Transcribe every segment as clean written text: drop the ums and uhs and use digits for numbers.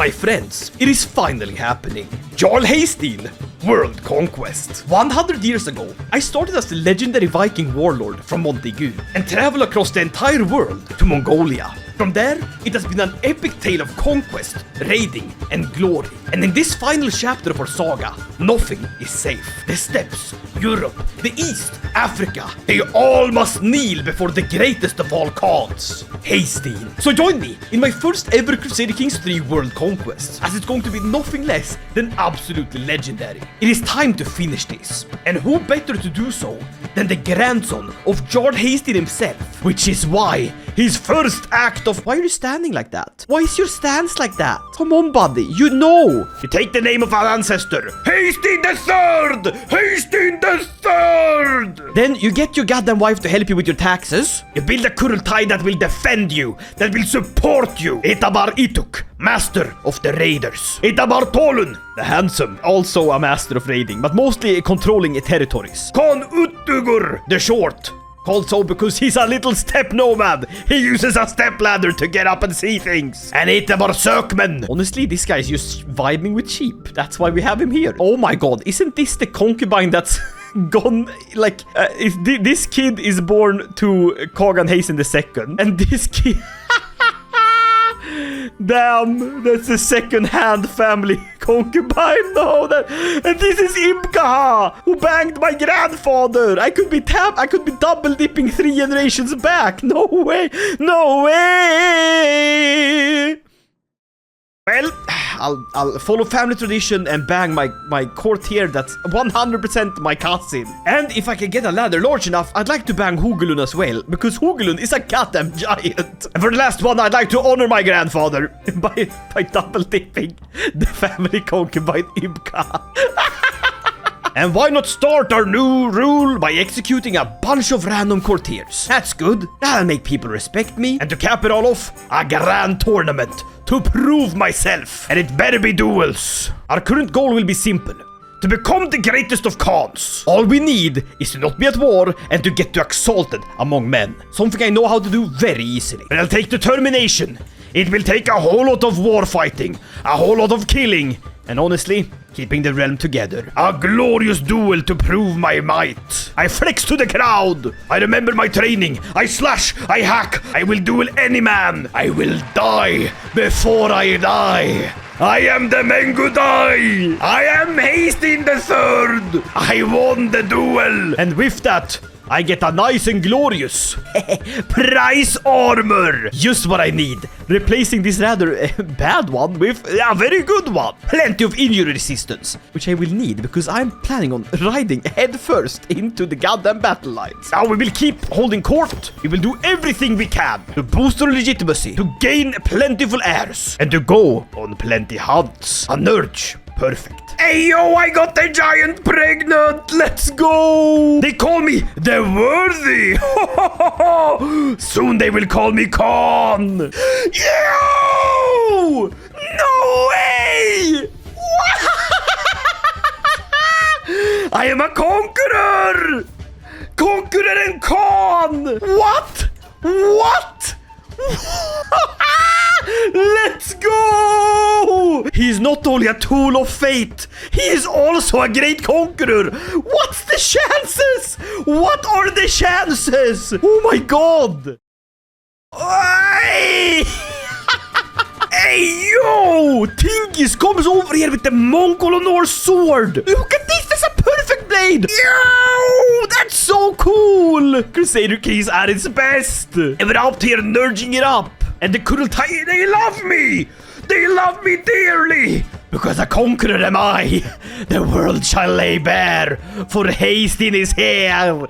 My friends, it is finally happening. Jarl Haesteinn World Conquest. 100 years ago, I started as the legendary Viking warlord from Montaigu and traveled across the entire world to Mongolia. From there, it has been an epic tale of conquest, raiding, and glory. And in this final chapter of our saga, nothing is safe. The steppes, Europe, the East, Africa, they all must kneel before the greatest of all Khans, Haesteinn. So join me in my first ever Crusader Kings 3 World Conquest, as it's going to be nothing less than absolutely legendary. It is time to finish this, and who better to do so than the grandson of Jarl Haesteinn himself, which is why his first act of— Why are you standing like that? Why is your stance like that? Come on, buddy, you know. You take the name of our ancestor, Haesteinn III! Haesteinn III! Then you get your goddamn wife to help you with your taxes. You build a Kurultai that will defend you, that will support you. Itabar Ituk, master of the raiders. Itabar Tolun, the handsome, also a master of raiding, but mostly controlling territories. Khan Uttugur, the short, called so because he's a little step nomad. He uses a step ladder to get up and see things. And Itabar Sökmen. Honestly, this guy's just vibing with sheep. That's why we have him here. Oh my god, isn't this the concubine that's gone? Like, this kid is born to Kagan Haesteinn II, and this kid... Damn, that's a second-hand family concubine. No, and this is Imka, who banged my grandfather. I could be double dipping 3 generations back. No way, no way. Well, I'll follow family tradition and bang my courtier that's 100% my cousin. And if I can get a ladder large enough, I'd like to bang Hugulun as well, because Hugulun is a goddamn giant. And for the last one, I'd like to honor my grandfather by double dipping the family concubine Imka. And why not start our new rule by executing a bunch of random courtiers? That's good. That'll make people respect me. And to cap it all off, a grand tournament to prove myself. And it better be duels. Our current goal will be simple: to become the greatest of Khans. All we need is to not be at war and to get to exalted among men. Something I know how to do very easily. But I'll take determination. It will take a whole lot of war fighting, a whole lot of killing, and honestly, keeping the realm together. A glorious duel to prove my might. I flex to the crowd. I remember my training. I slash, I hack, I will duel any man. I will die before I die. I am the Mengudai. I am Haesteinn III. I won the duel. And with that, I get a nice and glorious prize armor. Just what I need. Replacing this rather bad one with a very good one. Plenty of injury resistance, which I will need because I'm planning on riding head first into the goddamn battle lines. Now we will keep holding court. We will do everything we can to boost our legitimacy, to gain plentiful heirs, and to go on plenty hunts. A nurge. Perfect. Hey yo, I got the giant pregnant. Let's go. They call me the worthy. Soon they will call me Khan. Yo! No way! I am a conqueror. Conqueror and Khan. What? What? Let's go! He's not only a tool of fate, he is also a great conqueror. What's the chances? What are the chances? Oh my god! Hey yo! Tingis comes over here with the Mongol Norse sword. Look at this, that's a perfect blade. Yo! That's so cool! Crusader Kings at its best. And we're out here nurging it up. And the Kurultai, they love me! They love me dearly! Because a conqueror am I! The world shall lay bare, for Haesteinn is here!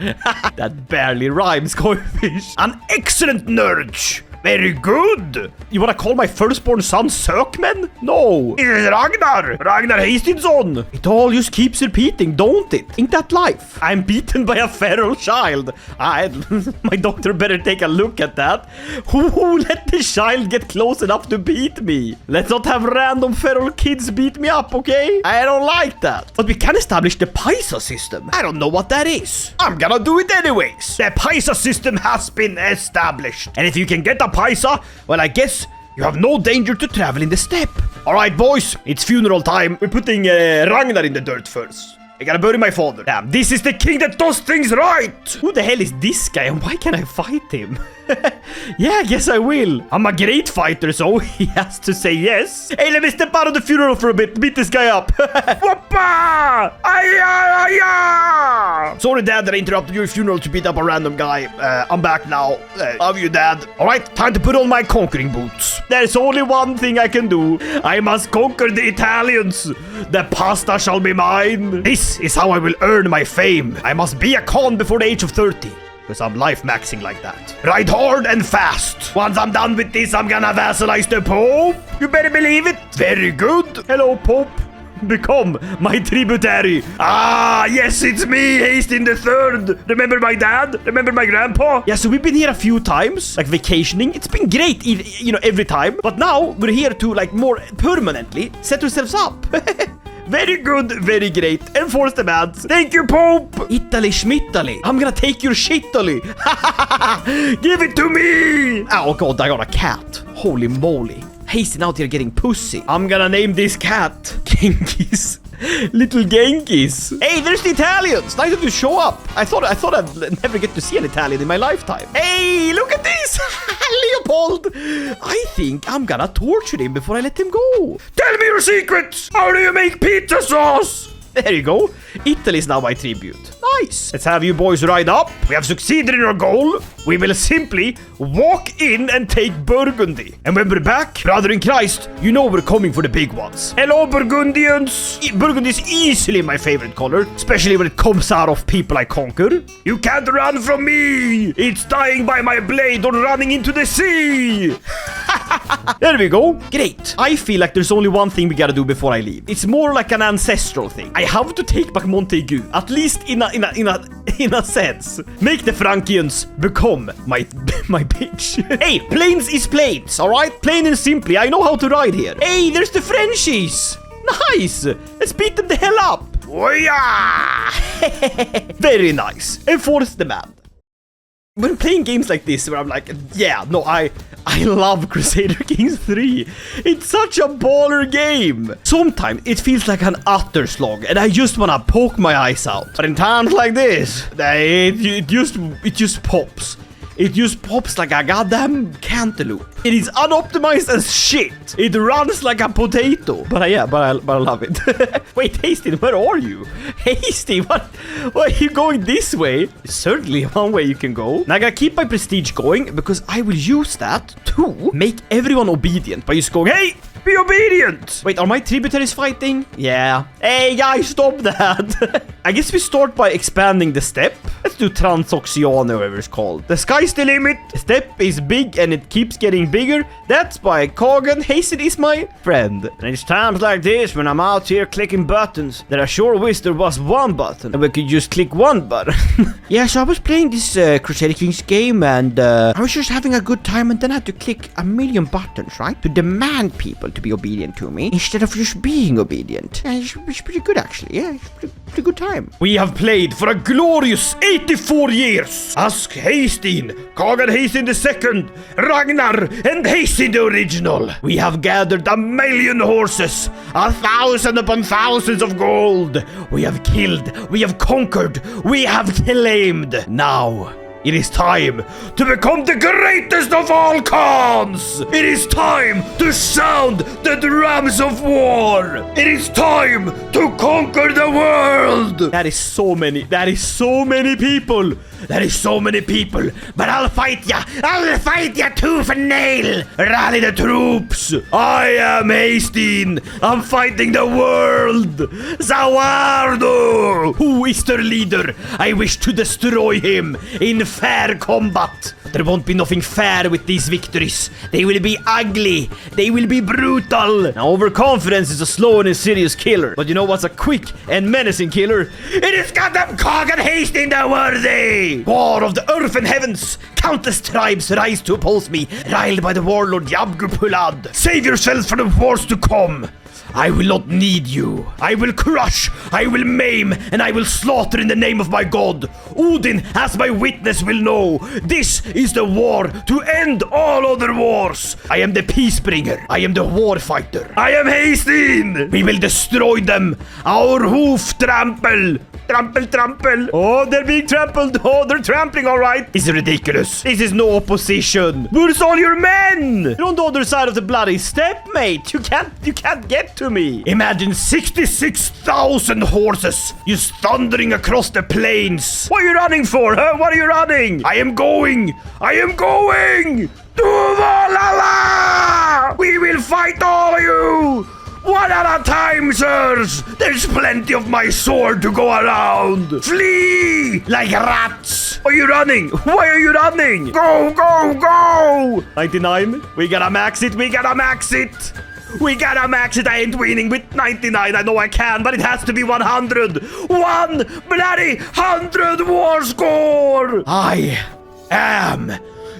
That barely rhymes, Koifish. An excellent nurge! Very good! You wanna call my firstborn son Sökmen? No! It is Ragnar! Ragnar Haesteinsson! It all just keeps repeating, don't it? Ain't that life? I'm beaten by a feral child. My doctor better take a look at that. Who let the child get close enough to beat me? Let's not have random feral kids beat me up, okay? I don't like that. But we can establish the Paisa system. I don't know what that is. I'm gonna do it anyways. The Paisa system has been established. And if you can get a Paisa, well, I guess you have no danger to travel in the steppe. Alright, boys, it's funeral time. We're putting Ragnar in the dirt first. I gotta bury my father. Damn, this is the king that does things right. Who the hell is this guy and why can't I fight him? Yeah, I guess I will. I'm a great fighter, so he has to say yes. Hey, let me step out of the funeral for a bit. Beat this guy up. Whoppa! Sorry, Dad, that I interrupted your funeral to beat up a random guy. I'm back now. Love you, Dad. Alright, time to put on my conquering boots. There's only one thing I can do. I must conquer the Italians. The pasta shall be mine. This is how I will earn my fame. I must be a Khan before the age of 30. Because I'm life maxing like that. Ride hard and fast. Once I'm done with this, I'm gonna vassalize the Pope. You better believe it. Very good. Hello, Pope. Become my tributary. Ah, yes, it's me, Haesteinn III. Remember my dad? Remember my grandpa? Yeah, so we've been here a few times, like vacationing. It's been great, you know, every time. But now we're here to, like, more permanently set ourselves up. Very good, very great. Enforce demands. Thank you, Pope. Italy schmittally. I'm gonna take your shitally. Give it to me. Oh god, I got a cat. Holy moly. Haesteinn out here getting pussy. I'm gonna name this cat Genghis. Little Genghis. Hey, there's the Italians. Nice of you to show up. I thought I'd never get to see an Italian in my lifetime. Hey, look at this. Leopold. I think I'm gonna torture him before I let him go. Tell me your secrets. How do you make pizza sauce? There you go. Italy is now my tribute. Nice. Let's have you boys ride up. We have succeeded in our goal. We will simply walk in and take Burgundy. And when we're back, brother in Christ, you know we're coming for the big ones. Hello, Burgundians. Burgundy is easily my favorite color, especially when it comes out of people I conquer. You can't run from me. It's dying by my blade or running into the sea. There we go. Great. I feel like there's only one thing we gotta do before I leave. It's more like an ancestral thing. I have to take back Montaigu, at least in a sense. Make the Frankians become my bitch. Hey, plains is plains, all right? Plain and simply, I know how to ride here. Hey, there's the Frenchies. Nice. Let's beat them the hell up. Oh yeah. Very nice. Enforce demand. When playing games like this, where I'm like, yeah, no, I love Crusader Kings 3. It's such a baller game. Sometimes it feels like an utter slog, and I just wanna poke my eyes out. But in times like this, it just pops. It just pops like a goddamn cantaloupe. It is unoptimized as shit. It runs like a potato. But I love it. Wait, Haesteinn, where are you? Haesteinn, why are you going this way? There's certainly one way you can go. Now I gotta keep my prestige going because I will use that to make everyone obedient by just going, hey, be obedient. Wait, are my tributaries fighting? Yeah. Hey, guys, stop that. I guess we start by expanding the steppe. Let's do Transoxiana, whatever it's called. The sky's the limit. The steppe is big and it keeps getting bigger. That's by Kagan. Haesteinn is my friend. And it's times like this when I'm out here clicking buttons that I sure wish there was one button and we could just click one button. Yeah, so I was playing this Crusader Kings game and I was just having a good time and then I had to click a million buttons, right? To demand people to be obedient to me instead of just being obedient. Yeah, it's pretty good actually. Yeah, it's pretty good time. We have played for a glorious 84 years. Ask Haesteinn, Kagan Haesteinn II, Ragnar, and Haesteinn the original. We have gathered 1,000,000 horses, 1,000 upon thousands of gold. We have killed, we have conquered, we have claimed. Now, it is time to become the greatest of all Khans! It is time to sound the drums of war! It is time to conquer the world! That is so many people! That is so many people! But I'll fight ya! I'll fight ya tooth and nail! Rally the troops! I am Haesteinn! I'm fighting the world! Zawardo! Who is their leader? I wish to destroy him in fair combat. There won't be nothing fair with these victories. They will be ugly. They will be brutal. Now, overconfidence is a slow and insidious killer. But you know what's a quick and menacing killer? It is goddamn Kagan Haesteinn the Worthy! War of the earth and heavens! Countless tribes rise to oppose me, riled by the warlord Yabgupulad. Save yourselves for the wars to come. I will not need you. I will crush, I will maim, and I will slaughter in the name of my god. Odin, as my witness, will know. This is the war to end all other wars. I am the peace bringer. I am the war fighter. I am Haesteinn. We will destroy them. Our hoof trample. Trample, trample. Oh, they're being trampled. Oh, they're trampling, all right. This is ridiculous. This is no opposition. Where's all your men? You're on the other side of the bloody steppe, mate. You can't get to me. Imagine 66,000 horses just thundering across the plains. What are you running for, huh? What are you running? I am going. To Valhalla! We will fight all of you! One at a time, sirs! There's plenty of my sword to go around! Flee! Like rats! Are you running? Why are you running? Go, go, go! 99. We gotta max it, I ain't winning with 99. I know I can, but it has to be 100. 1 bloody 100 war score! I am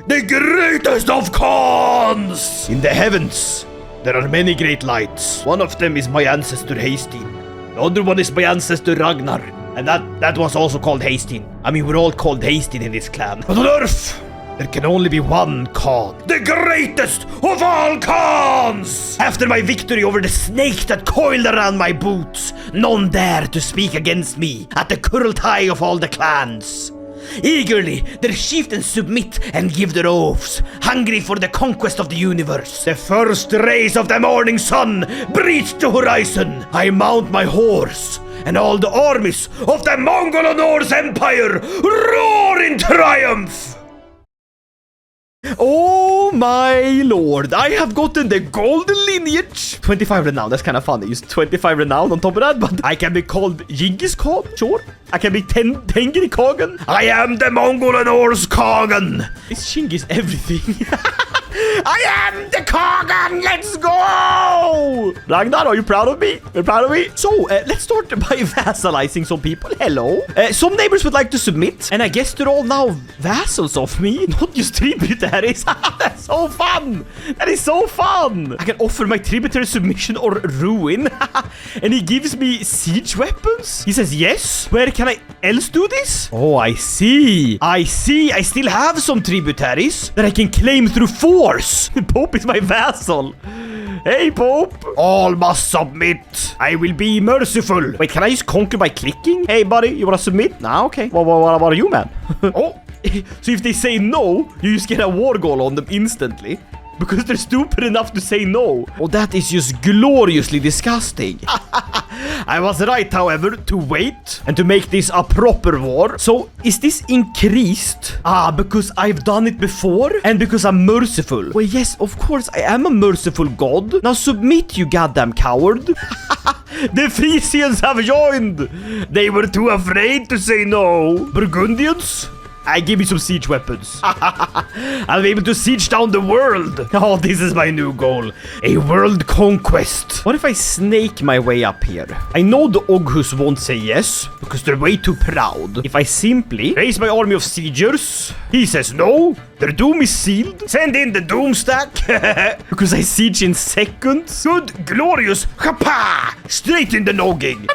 the greatest of Khans! In the heavens, there are many great lights. One of them is my ancestor Haesteinn. The other one is my ancestor Ragnar. And that was also called Haesteinn. I mean, we're all called Haesteinn in this clan. But on Earth, there can only be one Khan. The greatest of all Khans! After my victory over the snake that coiled around my boots, none dare to speak against me at the Kurultai of all the clans. Eagerly, their chieftains submit and give their oaths, hungry for the conquest of the universe. The first rays of the morning sun breach the horizon. I mount my horse, and all the armies of the Mongol Norse Empire roar in triumph. Oh my lord, I have gotten the golden lineage. 25 renown, that's kind of fun. I use 25 renown on top of that, but I can be called Genghis Khan, sure. I can be Tengri Khagan. I am the Mongol Norse Khagan. Is Genghis everything? I am the Khagan! Let's go! Ragnar, are you proud of me? You're proud of me? So, let's start by vassalizing some people. Hello. Some neighbors would like to submit, and I guess they're all now vassals of me, not just tributaries. That's so fun! That is so fun! I can offer my tributary submission or ruin, and he gives me siege weapons. He says yes. Where can I else do this? Oh, I see. I still have some tributaries that I can claim through force. The Pope is my vassal. Hey, Pope. All must submit. I will be merciful. Wait, can I just conquer by clicking? Hey, buddy, you want to submit? Nah, okay. What are you, man? Oh, so if they say no, you just get a war goal on them instantly. Because they're stupid enough to say no. Oh, that is just gloriously disgusting. I was right, however, to wait and to make this a proper war. So, is this increased? Because I've done it before and because I'm merciful. Well, yes, of course, I am a merciful god. Now submit, you goddamn coward. The Frisians have joined. They were too afraid to say no. Burgundians? Give me some siege weapons. I'll be able to siege down the world. Oh, this is my new goal. A world conquest. What if I snake my way up here? I know the Oghuz won't say yes, because they're way too proud. If I simply raise my army of siegers, he says no. Their doom is sealed. Send in the doom stack. Because I siege in seconds. Good, glorious. Hapa! Straight in the noggin.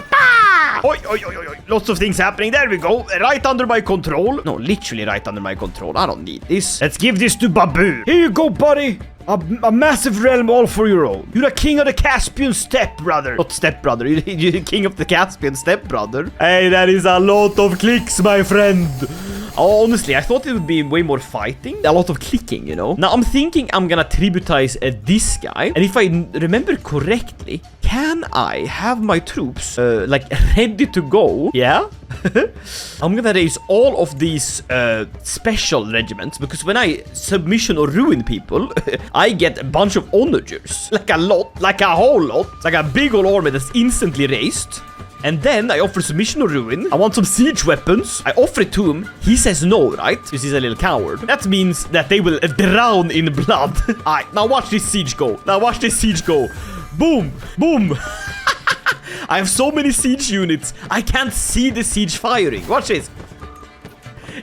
Oi, oi, oi, oi. Lots of things happening. There we go. Right under my control. No, literally right under my control. I don't need this. Let's give this to Babu. Here you go, buddy. A massive realm all for your own. You're the king of the Caspian steppe, brother. Not step brother. You're the king of the Caspian steppe, brother. Hey, that is a lot of clicks, my friend. Oh, honestly, I thought it would be way more fighting. A lot of clicking, you know. Now, I'm thinking I'm gonna tributize this guy. And if I remember correctly, can I have my troops, like, ready to go? Yeah? I'm gonna raise all of these special regiments, because when I submission or ruin people, I get a bunch of onagers. Like a lot, like a whole lot. It's like a big old army that's instantly raised. And then I offer submission or ruin. I want some siege weapons. I offer it to him. He says no, right? Because he's a little coward. That means that they will drown in blood. Alright, now watch this siege go. Boom, boom. I have so many siege units. I can't see the siege firing. Watch this.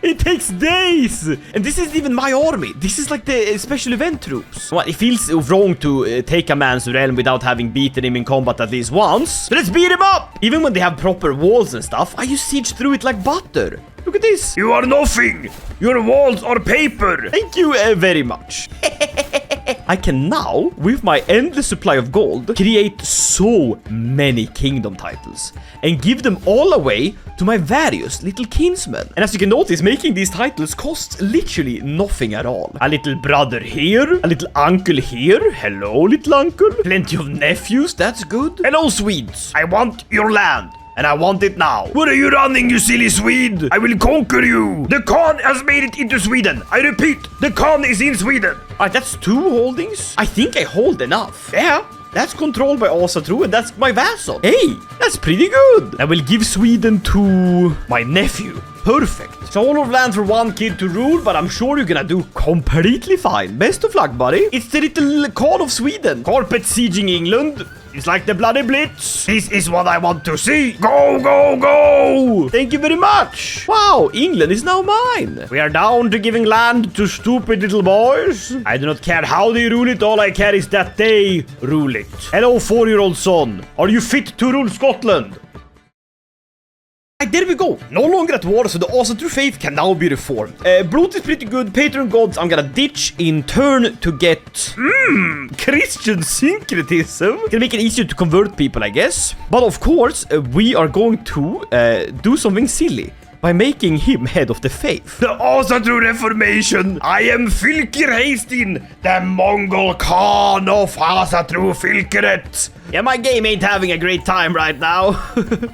It takes days. And this isn't even my army. This is like the special event troops. Well, it feels wrong to take a man's realm without having beaten him in combat at least once. So let's beat him up. Even when they have proper walls and stuff, I just siege through it like butter. Look at this. You are nothing. Your walls are paper. Thank you very much. I can now, with my endless supply of gold, create so many kingdom titles and give them all away to my various little kinsmen. And as you can notice, making these titles costs literally nothing at all. A little brother here, a little uncle here. Hello, little uncle. Plenty of nephews, that's good. Hello, Swedes. I want your land. And I want it now. Where are you running, you silly Swede? I will conquer you. The Khan has made it into Sweden. I repeat, the Khan is in Sweden. Alright, that's 2 holdings. I think I hold enough. Yeah, that's controlled by Asatru, and that's my vassal. Hey, that's pretty good. I will give Sweden to my nephew. Perfect. So all of land for one kid to rule, but I'm sure you're gonna do completely fine. Best of luck, buddy. It's the little Khan of Sweden. Carpet sieging England. It's like the bloody blitz. This is what I want to see. Go, go, go. Thank you very much. Wow, England is now mine. We are down to giving land to stupid little boys. I do not care how they rule it. All I care is that they rule it. Hello, 4-year-old son. Are you fit to rule Scotland? There we go. No longer at war, so the Asatru faith can now be reformed. Brute is pretty good. Patron gods I'm gonna ditch in turn to get Christian syncretism. Can make it easier to convert people, I guess. But of course, we are going to do something silly by making him head of the faith. The Asatru Reformation. I am Fylkir Haesteinn, the Mongol Khan of Asatru Fylkeret. Yeah, my game ain't having a great time right now.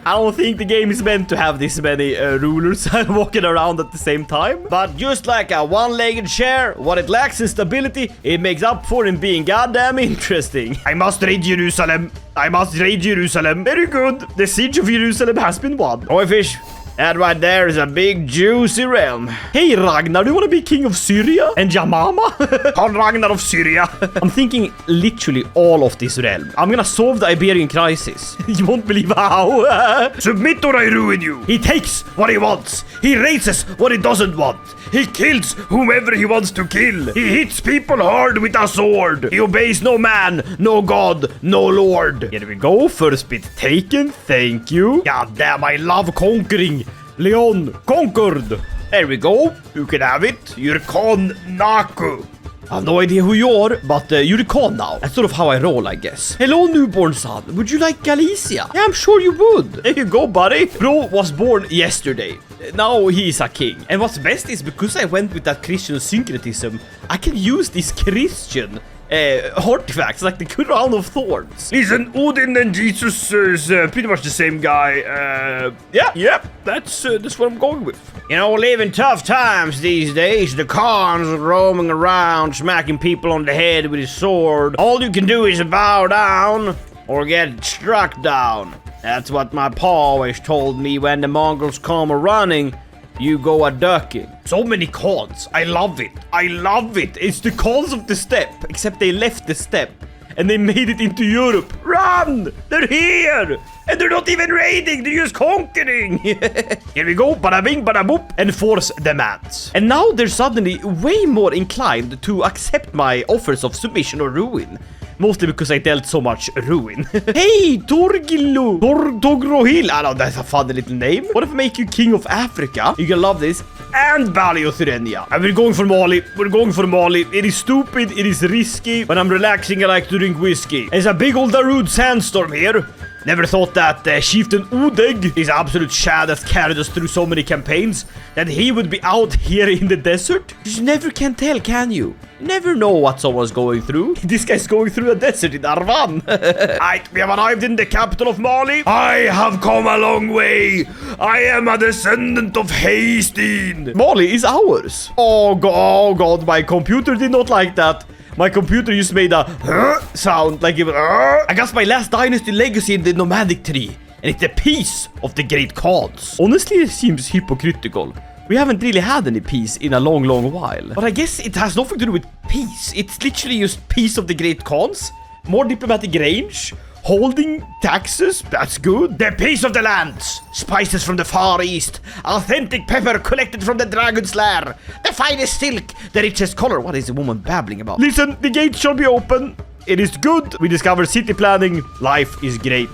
I don't think the game is meant to have this many rulers walking around at the same time. But just like a one-legged chair, what it lacks in stability, it makes up for in being goddamn interesting. I must raid Jerusalem. I must raid Jerusalem. Very good. The siege of Jerusalem has been won. Koifish, that right there is a big juicy realm. Hey Ragnar, do you want to be king of Syria and Yamama? Call Ragnar of Syria. I'm thinking literally all of this realm. I'm gonna solve the Iberian crisis. You won't believe how. Submit or I ruin you. He takes what he wants. He raises what he doesn't want. He kills whomever he wants to kill. He hits people hard with a sword. He obeys no man, no god, no lord. Here we go. First bit taken. Thank you. God damn, I love conquering. Leon conquered. There we go. You can have it. You're Khan Naku. I have no idea who you are, but you're the Khan now. That's sort of how I roll, I guess. Hello, newborn son. Would you like Galicia? Yeah, I'm sure you would. There you go, buddy. Bro was born yesterday. Now he's a king. And what's best is because I went with that Christian syncretism, I can use this Christian artifacts like the crown of thorns. Listen, Odin and Jesus is pretty much the same guy. Yeah, that's what I'm going with. You know, living tough times these days. The Khan's roaming around, smacking people on the head with his sword. All you can do is bow down or get struck down. That's what my pa always told me when the Mongols come a-running. You go a-ducking. So many Khans. I love it. I love it. It's the Khans of the steppe. Except they left the steppe. And they made it into Europe. Run! They're here! And they're not even raiding. They're just conquering. Here we go. Bada bing, bada boop. Enforce demands. And now they're suddenly way more inclined to accept my offers of submission or ruin. Mostly because I dealt so much ruin. Hey, Torgillu! Togrohil! I know, that's a funny little name. What if I make you king of Africa? You're gonna love this. And Baliothrenia. And we're going for Mali. We're going for Mali. It is stupid. It is risky. When I'm relaxing, I like to drink whiskey. There's a big old Darude sandstorm here. Never thought that Chieftain Udeg, his absolute shad that's carried us through so many campaigns, that he would be out here in the desert. You never can tell, can you? You never know what someone's going through. This guy's going through a desert in Arvan. Right, we have arrived in the capital of Mali. I have come a long way. I am a descendant of Haesteinn. Mali is ours. Oh god, my computer did not like that. My computer just made a sound like it was, I got my last dynasty legacy in the nomadic tree. And it's the peace of the great Khans. Honestly, it seems hypocritical. We haven't really had any peace in a long while. But I guess it has nothing to do with peace. It's literally just peace of the great Khans. More diplomatic range. Holding taxes? That's good. The peace of the lands, spices from the far east, authentic pepper collected from the dragon's lair, the finest silk, the richest color. What is the woman babbling about? Listen, the gates shall be open. It is good. We discover city planning. Life is great.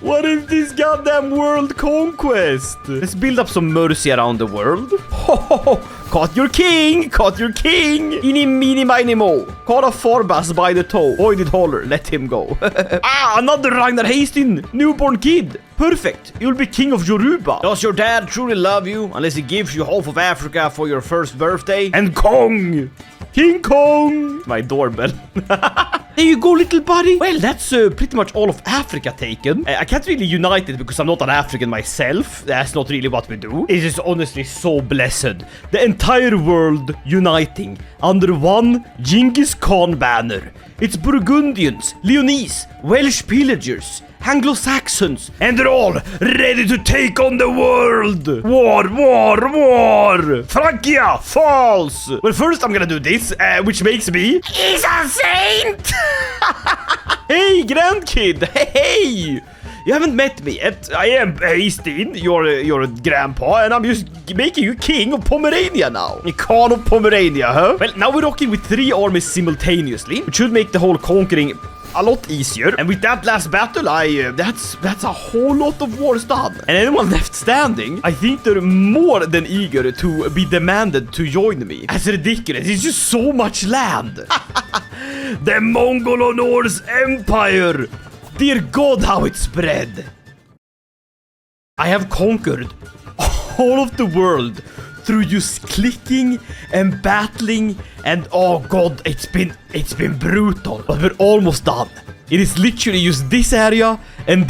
What is this goddamn world conquest? Let's build up some mercy around the world. Ho, ho, ho. Caught your king! Caught your king! Ini, mini, mini, mo. Caught a Forbas by the toe. Oi, did holler. Let him go. Ah, another Ragnar Haesteinn. Newborn kid. Perfect. You'll be king of Yoruba. Does your dad truly love you unless he gives you half of Africa for your first birthday? And Kong! King Kong! My doorbell. There you go, little buddy. Well, that's pretty much all of Africa taken. I can't really unite it because I'm not an African myself. That's not really what we do. It is honestly so blessed. The entire world uniting under one Genghis Khan banner. It's Burgundians, Leonese, Welsh pillagers, Anglo-Saxons, and they're all ready to take on the world. War, war, war. Francia falls. Well, first I'm gonna do this, which makes me... He's a saint! Hey, grandkid! Hey! You haven't met me yet. I am Haesteinn, your grandpa, and I'm just making you king of Pomerania now. Khan of Pomerania, huh? Well, now we're rocking with 3 armies simultaneously, which should make the whole conquering a lot easier. And with that last battle, that's a whole lot of wars done. And anyone left standing, I think they're more than eager to be demanded to join me. That's ridiculous. It's just so much land. The Mongolo-Norse Empire. Dear God, how it spread. I have conquered all of the world through just clicking and battling, and oh God, it's been brutal, but we're almost done. It is literally just this area, and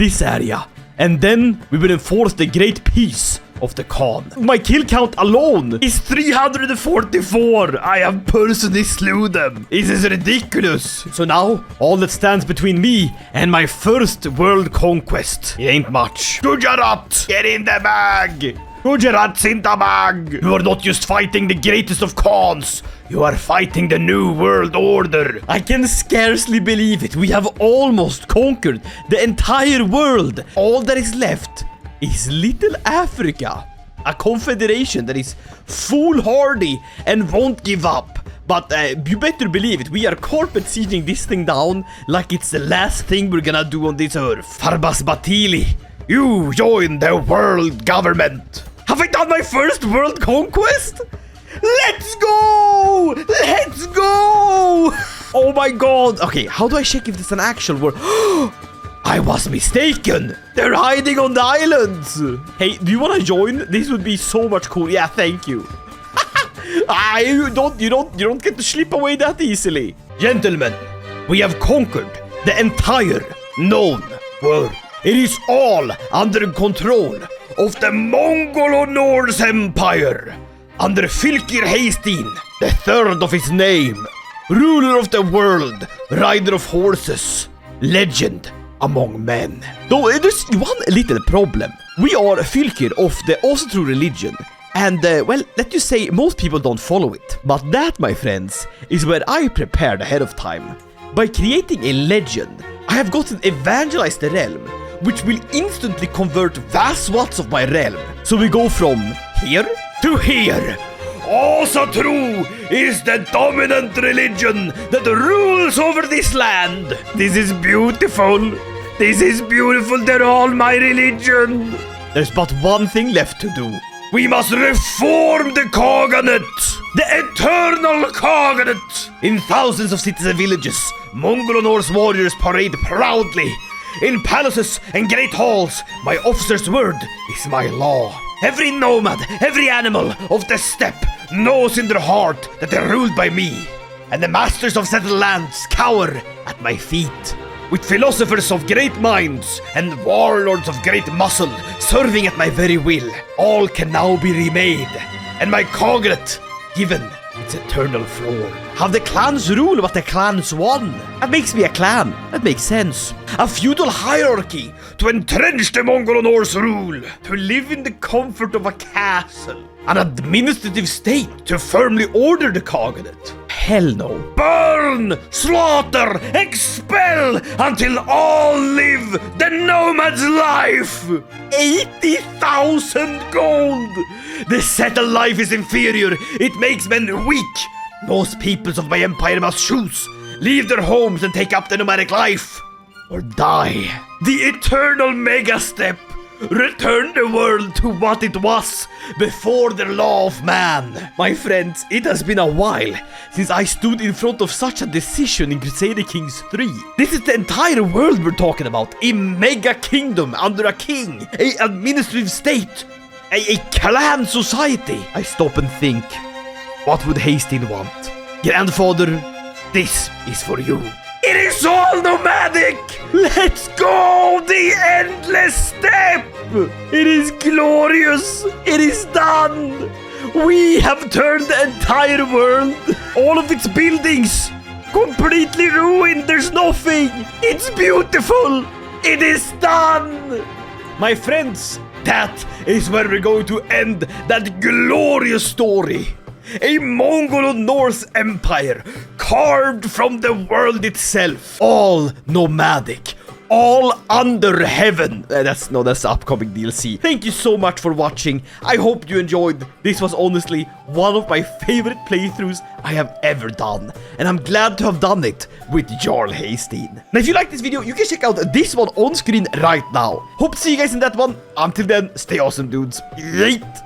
then we will enforce the great peace of the Khan. My kill count alone is 344. I have personally slew them. This is ridiculous. So now, all that stands between me and my first world conquest, it ain't much. Gujarat, get in the bag. Gujarat's in the bag. You are not just fighting the greatest of Khans. You are fighting the new world order. I can scarcely believe it. We have almost conquered the entire world. All that is left is Little Africa, a confederation that is foolhardy and won't give up. But you better believe it, we are carpet sieging this thing down like it's the last thing we're gonna do on this earth. Farbas Batili, you join the world government. Have I done my first world conquest? Let's go! Let's go! Oh my God. Okay, how do I check if this is an actual war? I was mistaken. They're hiding on the islands. Hey, do you want to join? This would be so much cool. Yeah, thank you. You don't get to slip away that easily. Gentlemen, we have conquered the entire known world. It is all under control of the Mongolo-Norse Empire, under Fylkir Haesteinn, the third of his name, ruler of the world, rider of horses, legend among men. Though there's one little problem. We are Fylkir of the Osatru religion, and well, let's just say most people don't follow it. But that, my friends, is where I prepared ahead of time. By creating a legend, I have gotten evangelized the realm, which will instantly convert vast swaths of my realm. So we go from here to here. Osatru is the dominant religion that rules over this land. This is beautiful. This is beautiful. They're all my religion. There's but one thing left to do. We must reform the Khaganate, the eternal Khaganate. In thousands of cities and villages, Mongolo-Norse warriors parade proudly. In palaces and great halls, my officer's word is my law. Every nomad, every animal of the steppe knows in their heart that they're ruled by me. And the masters of settled lands cower at my feet. With philosophers of great minds and warlords of great muscle serving at my very will, all can now be remade, and my Khaganate given its eternal floor. Have the clans rule what the clans won? That makes me a clan. That makes sense. A feudal hierarchy to entrench the Mongolo-Norse rule. To live in the comfort of a castle. An administrative state to firmly order the Khaganate. hell no. Burn, slaughter, expel until all live the nomad's life. 80,000 gold. The settled life is inferior. It makes men weak. Most peoples of my empire must choose. Leave their homes and take up the nomadic life. Or die. The eternal mega step. Return the world to what it was before the law of man. My friends, it has been a while since I stood in front of such a decision in Crusader Kings 3. This is the entire world we're talking about. A mega kingdom under a king. A administrative state. A clan society. I stop and think. What would Haesteinn want? Grandfather, this is for you. It is all nomadic! Let's go the endless step! It is glorious! It is done! We have turned the entire world! All of its buildings! Completely ruined! There's nothing! It's beautiful! It is done! My friends, that is where we're going to end that glorious story. A Mongolo-Norse empire carved from the world itself. All nomadic. All under heaven. That's the upcoming DLC. Thank you so much for watching. I hope you enjoyed. This was honestly one of my favorite playthroughs I have ever done. And I'm glad to have done it with Jarl Haesteinn. Now if you like this video, you can check out this one on screen right now. Hope to see you guys in that one. Until then, stay awesome dudes. Yeet!